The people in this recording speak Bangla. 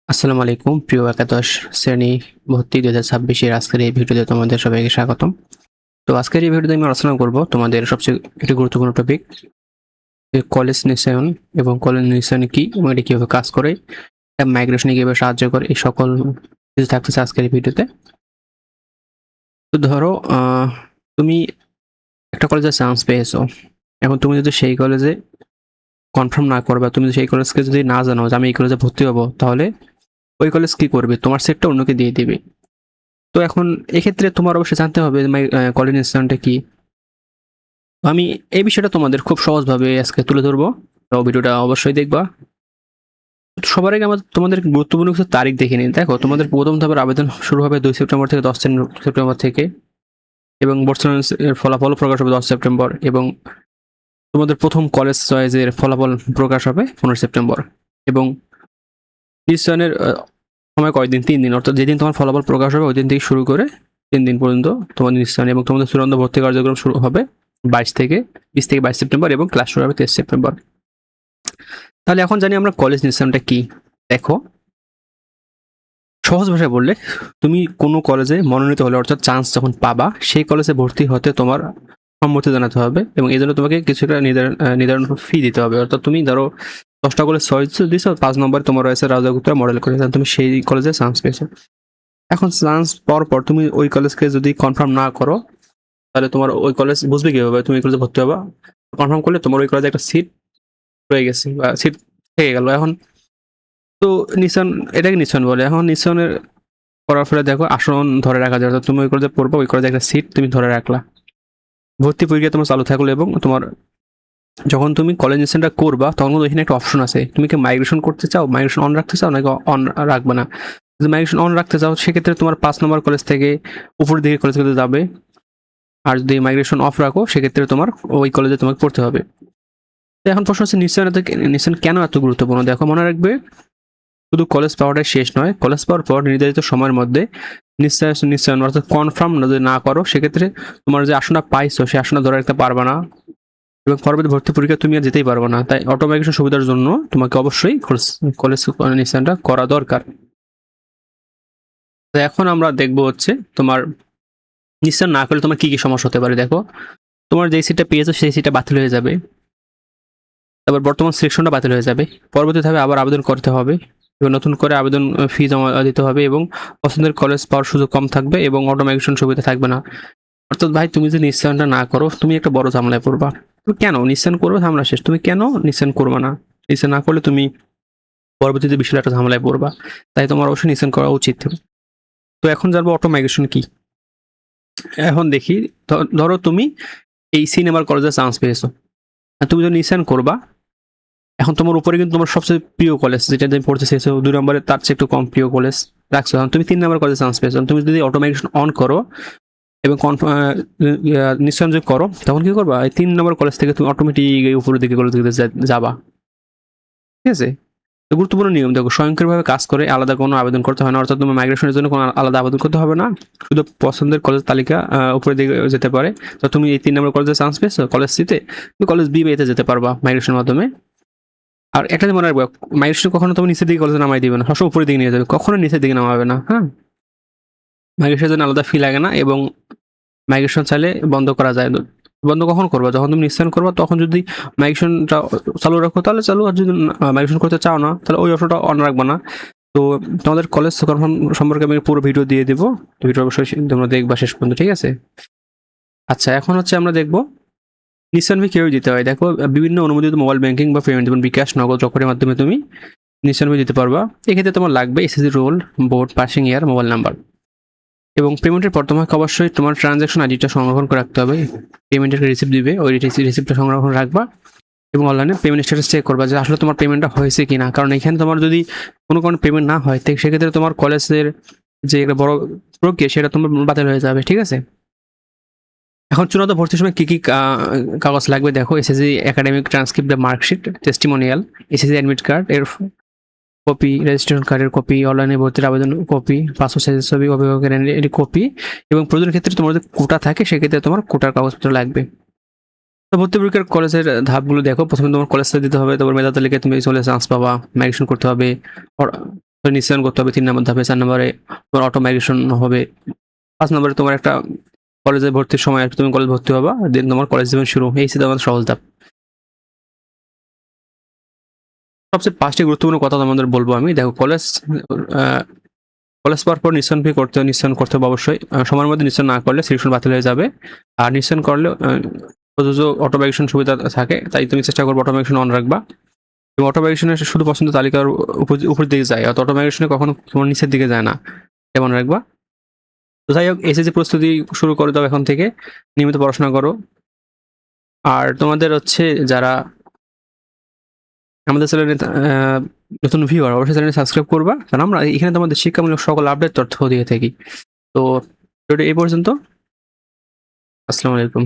আসসালামু আলাইকুম প্রিয় একাদশ শ্রেণী ভর্তি 2026 আজকের এই ভিডিওতে তোমাদের সবাইকে স্বাগতম। তো আজকের এই ভিডিওতে আমি আলোচনা করব তোমাদের সবচেয়ে একটি গুরুত্বপূর্ণ টপিক যে কলেজ নিশ্চয়ন এবং কলেজ নিশ্চয়ন কি এবং এটি কিভাবে কাজ করে, মাইগ্রেশনে কিভাবে সাহায্য করে, এই সকল কিছু থাকতেছে আজকের এই ভিডিওতে। তো ধরো তুমি একটা কলেজে চান্স পেয়েছো, এখন তুমি যদি সেই কলেজে কনফার্ম না করবে, তুমি সেই কলেজকে যদি না জানো যে আমি এই কলেজে ভর্তি হবো, তাহলে ওই কলেজ কি করবে, তোমার সিটটা অন্যকে দিয়ে দিবে। তো এখন এক্ষেত্রে তোমার অবশ্যই জানতে হবে কলেজ ইনস্টিটিউশনটা কি। আমি এই বিষয়টা তোমাদের খুব সহজভাবে আজকে তুলে ধরবো, তো ভিডিওটা অবশ্যই দেখবা। সবার আগে আমাদের তোমাদের গুরুত্বপূর্ণ কিছু তারিখ দেখে নিন। দেখো, তোমাদের প্রথম ধাপের আবেদন শুরু হবে 2 সেপ্টেম্বর থেকে 10 সেপ্টেম্বর থেকে, এবং বর্তমানের ফলাফল প্রকাশ হবে 10 সেপ্টেম্বর, এবং তোমাদের প্রথম কলেজ চয়েসের ফলাফল প্রকাশ হবে 15 সেপ্টেম্বর, এবং নিশ্চয়নের সময় কয়দিন? 3 দিন, অর্থাৎ যেদিন তোমার ফলাফল প্রকাশ হবে ওই দিন থেকে শুরু করে 3 দিন পর্যন্ত তোমাদের নিশ্চয়ন, এবং তোমাদের চূড়ান্ত ভর্তি কার্যক্রম শুরু হবে 20 থেকে 22 সেপ্টেম্বর, এবং ক্লাস শুরু হবে 23 সেপ্টেম্বর। তাহলে এখন জানি আমরা কলেজ নিশ্চয়নটা কি। দেখো, সহজ ভাষায় বললে, তুমি কোনো কলেজে মনোনীত হলে, অর্থাৎ চান্স যখন পাবা, সেই কলেজে ভর্তি হতে তোমার সম্মতি জানাতে হবে, এবং এই জন্য তোমাকে কিছু একটা নির্ধারণ ফি দিতে হবে। অর্থাৎ তুমি ধরো 10টা কলেজ চয়েস দিছো, 5 নম্বরে তোমার রয়েছে রাজাগুপ্তা মডেল কলেজ, তুমি সেই কলেজে চান্স পেয়েছো। এখন চান্স পাওয়ার পর তুমি ওই কলেজকে যদি কনফার্ম না করো, তাহলে তোমার ওই কলেজ বুঝবে কিভাবে তুমি ওই কলেজে ভর্তি হবা? কনফার্ম করলে তোমার ওই কলেজে একটা সিট রয়ে গেছে বা সিট থেকে গেল। এখন তো নিশান, এটাকে নিশান বলে। এখন নিশানের করার ফলে দেখো আসন ধরে রাখা যায়, অর্থাৎ তুমি ওই কলেজে পড়বা, ওই কলেজে একটা সিট তুমি ধরে রাখলা। ভর্তি প্রক্রিয়া তোমার চালু থাকলো, এবং তোমার যখন তুমি কলেজ নিশানটা করবা তখন এখানে একটা অপশন আছে, তুমি কি মাইগ্রেশন করতে চাও, মাইগ্রেশন অন রাখতে চাও নাকি অন রাখবে না। যদি মাইগ্রেশন অন রাখতে চাও, সেক্ষেত্রে তোমার 5 নম্বর কলেজ থেকে উপরের দিকে কলেজগুলোতে যাবে, আর যদি মাইগ্রেশন অফ রাখো সেক্ষেত্রে তোমার ওই কলেজে তোমাকে পড়তে হবে। তো এখন প্রশ্ন হচ্ছে নিশ্চয়ন কেন এত গুরুত্বপূর্ণ। দেখো, মনে রাখবে, শুধু কলেজ পাওয়াটাই শেষ নয়, কলেজ পাওয়ার পর নির্ধারিত সময়ের মধ্যে নিশ্চয়ন অর্থাৎ কনফার্ম যদি না করো, সেক্ষেত্রে তোমার যে আসনটা পাইছো সেই আসনটা ধরে রাখতে পারবে না, এবং পরবর্তী ভর্তি পরীক্ষা তুমি আর যেতেই পারবে না। তাই অটো মাইগ্রেশন সুবিধার জন্য তোমাকে অবশ্যই কলেজ নিশ্চয়নটা করা দরকার। তো এখন আমরা দেখবো হচ্ছে তোমার নিশ্চয়ন না করলে তোমার কি কি সমস্যা হতে পারে। দেখো, তোমার যে সিটটা পেয়েছো সেই সিটটা বাতিল হয়ে যাবে, তারপর বর্তমান সিলেকশনটা বাতিল হয়ে যাবে, পরবর্তী ধাপে আবার আবেদন করতে হবে, এবং নতুন করে আবেদন ফি জমা দিতে হবে, এবং পছন্দের কলেজ পাওয়ার সুযোগ কম থাকবে, এবং অটো মাইগ্রেশন সুবিধা থাকবে না। অর্থাৎ ভাই, তুমি যদি নিশ্চয়নটা না করো, তুমি একটা বড় ঝামেলায় পড়বা। তুমি কেন নিশ্চয়ন করবে, ঝামেলা শেষ। তুমি কেন নিশ্চয়ন করবে না? নিশ্চয়ন না করলে তুমি পরবর্তীতে বিশাল একটা ঝামেলায় পড়বা। তাই তোমার অবশ্যই নিশ্চয়ন করা উচিত। তো এখন জানবো অটো মাইগ্রেশন কি। এখন দেখি, ধরো তুমি এই সিনেমার কলেজে চান্স পেয়েছো, তুমি যদি নিশ্চয়ন করবা, এখন তোমার উপরে কিন্তু তোমার সবচেয়ে প্রিয় কলেজ যেটা তুমি পড়তে চেয়েছো 2 নম্বরে, তার চেয়ে একটু কম প্রিয় কলেজ রাখছো। এখন তুমি 3 নম্বর কলেজে চান্স পেয়েছো, তুমি যদি অটো মাইগ্রেশন অন করো এবং নিশ্চয়ন যদি করো, তখন কি করবা? এই 3 নম্বর কলেজ থেকে তুমি অটোমেটিক এই উপরের দিকে কলেজ দিকে যাবা। ঠিক আছে? তো গুরুত্বপূর্ণ নিয়ম, দেখো, স্বয়ংক্রিয়ভাবে কাজ করে, আলাদা কোনো আবেদন করতে হয় না। অর্থাৎ তোমার মাইগ্রেশনের জন্য কোনো আলাদা আবেদন করতে হবে না, শুধু পছন্দের কলেজ তালিকা উপরের দিকে যেতে পারে। তো তুমি এই 3 নম্বর কলেজে চান্স পেয়েছো, কলেজ সিতে, তুমি কলেজ বি তে যেতে পারবা মাইগ্রেশনের মাধ্যমে। আর একটা মনে রাখবে, মাইগ্রেশন কখনো তুমি নিচের দিকে কলেজে নামাই দিবে না, সবসময় উপরের দিকে নিয়ে যাবে, কখনো নিচের দিকে নামাবে না। হ্যাঁ, মাইগ্রেশনের জন্য আলাদা ফি লাগে না, এবং মাইগ্রেশন চাইলে বন্ধ করা যায়। বন্ধ কখন করবা? যখন তুমি নিশ্চয়ন করবা, তখন যদি মাইগ্রেশনটা চালু রাখো তাহলে চালু, আর যদি মাইগ্রেশন করতে চাও না তাহলে ওই অপশনটা অন রাখবা না। তো তোমাদের কলেজ কনফার্ম সম্পর্কে আমি পুরো ভিডিও দিয়ে দেবো, ভিডিও অবশ্যই তোমরা দেখবা শেষ পর্যন্ত। ঠিক আছে? আচ্ছা, এখন হচ্ছে আমরা দেখবো নিশ্চয়ন ফি কিভাবে দিতে হয়। দেখো, বিভিন্ন অনুমোদিত মোবাইল ব্যাংকিং বা পেমেন্ট, যেমন বিকাশ, নগদ, রকেটের মাধ্যমে তুমি নিশ্চয়ন ফি দিতে পারবা। এক্ষেত্রে তোমার লাগবে এসএসসি রোল, বোর্ড, পাসিং ইয়ার, মোবাইল নাম্বার, এবং পেমেন্টের পর তোমাকে অবশ্যই তোমার ট্রানজাকশন আইডিটা সংরক্ষণ করে রাখতে হবে। পেমেন্টের রিসিপ্ট দিবে, ওই রিসিপ্টটা সংরক্ষণ রাখবা, এবং অনলাইনে পেমেন্ট স্ট্যাটাস চেক করবা যে আসলে তোমার পেমেন্টটা হয়েছে কিনা। কারণ এখানে তোমার যদি কোনো কারণে পেমেন্ট না হয়, সেক্ষেত্রে তোমার কলেজের যে একটা বড় প্রক্রিয়া সেটা তোমার বাতিল হয়ে যাবে। ঠিক আছে? এখন চূড়ান্ত ভর্তির সময় কি কি কাগজ লাগবে। দেখো, SSC academic transcript, marksheet, testimonial, SSC admit card এর কপি, রেজিস্ট্রেশন কার্ডের কপি, অনলাইনে ভর্তির আবেদন কপি, পাসপোর্ট সাইজের ছবি, অভিভাবকের কপি, এবং প্রয়োজনের ক্ষেত্রে তোমার যদি কোটা থাকে সেক্ষেত্রে তোমার কোটার কাগজপত্র লাগবে। তো ভর্তি পরীক্ষার কলেজের ধাপগুলো দেখো, প্রথমে তোমার কলেজটা দিতে হবে, তারপর মেধা তালিকায় তুমি চলে চান্স পাবা, মাইগ্রেশন করতে হবে, নিশ্চয়ন করতে হবে 3 নম্বর ধাপে। 4 নম্বরে তোমার অটো মাইগ্রেশন হবে। 5 নম্বরে তোমার একটা কলেজে ভর্তির সময় আর তুমি কলেজ ভর্তি হবা। দেন তোমার কলেজ জীবন শুরু। এই ছিল আমাদের সহজ ধাপ। সবচেয়ে 5টি গুরুত্বপূর্ণ কথা তোমাদের বলবো আমি। দেখো কলেজ পাওয়ার পর নিশ্চয়ন করতে হবে অবশ্যই। সময়ের মধ্যে নিশ্চয়ন না করলে সিলেকশন বাতিল হয়ে যাবে। আর নিশ্চয়ন করলে প্রযোজ্য অটো মাইগ্রেশন সুবিধা থাকে। তাই তুমি চেষ্টা করবে অটো মাইগ্রেশন অন রাখবা। এবং অটো মাইগ্রেশনে শুধু পছন্দ তালিকার উপর দিকে যায়। অটো মাইগ্রেশনে কখনো তোমার নিচের দিকে যায় না। কেমন রাখবা? তো যাই হোক এসএসসি প্রস্তুতি শুরু করে দাও এখন থেকে। নিয়মিত পড়াশোনা করো। আর তোমাদের হচ্ছে যারা আমাদের চ্যানেলে নতুন ভিউয়ার অবশ্যই চ্যানেলে সাবস্ক্রাইব করবা। কারণ আমরা এখানে তোমাদের শিক্ষামূলক সকল আপডেট তথ্য দিয়ে থাকি। তো ভিডিওটা এই পর্যন্ত। আসসালামু আলাইকুম।